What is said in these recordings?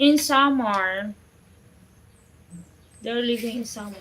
In Samar. They're living in Samar.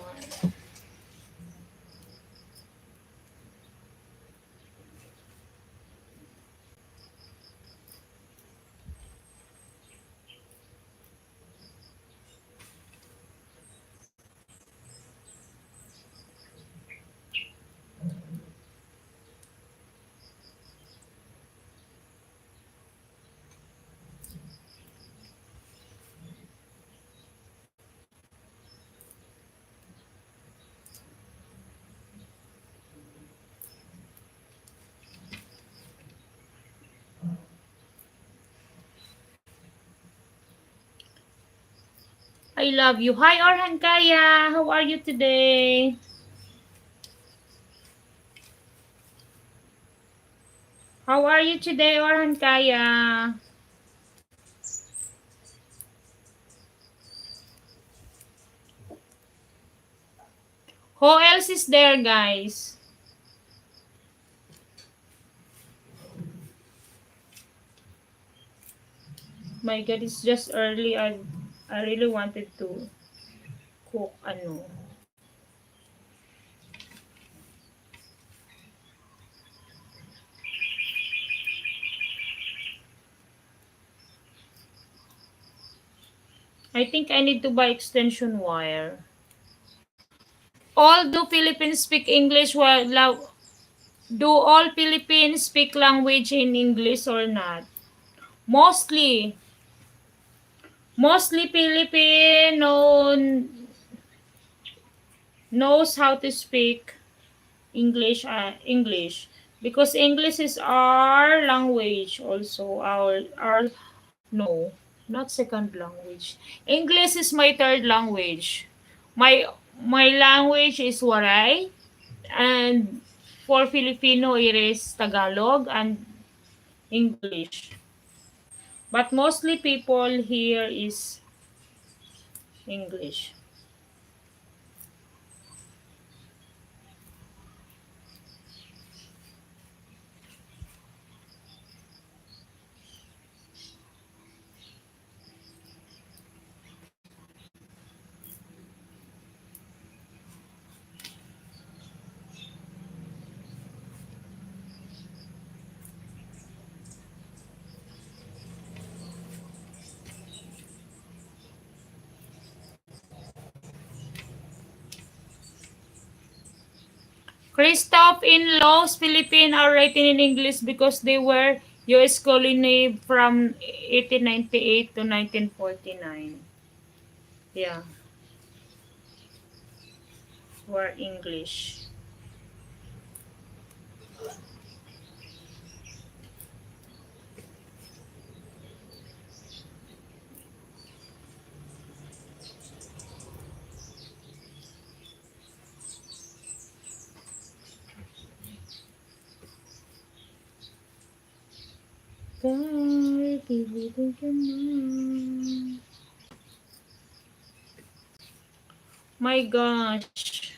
I love you. Hi, Orhan Kaya. How are you today? How are you today, Orhan Kaya? Who else is there, guys? My God, it's just early. I really wanted to cook ano. I think I need to buy extension wire. All do Philippines speak English do all Philippines speak language in English or not? Mostly. Mostly Filipino knows how to speak English because English is our language also our no, not second language. English is my third language. My language is Waray, and for Filipino it is Tagalog and English. But mostly people here is English. Christoph in Laos, Philippines are written in English because they were U.S. colony from 1898 to 1949. Yeah, were English. God, give it to your mom. My gosh.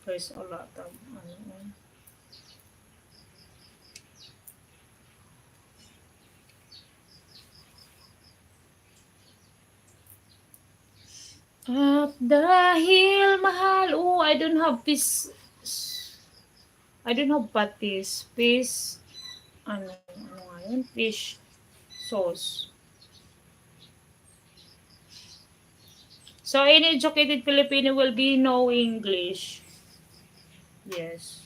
There's a lot of ano. Up the hill, mahal. Oh, I don't have fish. I don't have patis. Fish, ano nga yun? Fish sauce. So, any educated Filipino will be know English. Yes.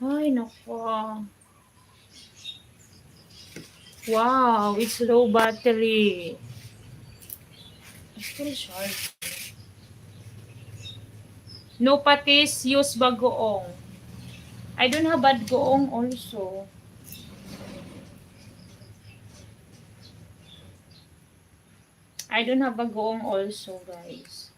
Ay, nako. Wow, it's low battery. Still charged. No patis, use bagoong. I don't have bagoong also. I don't have bagoong also, guys.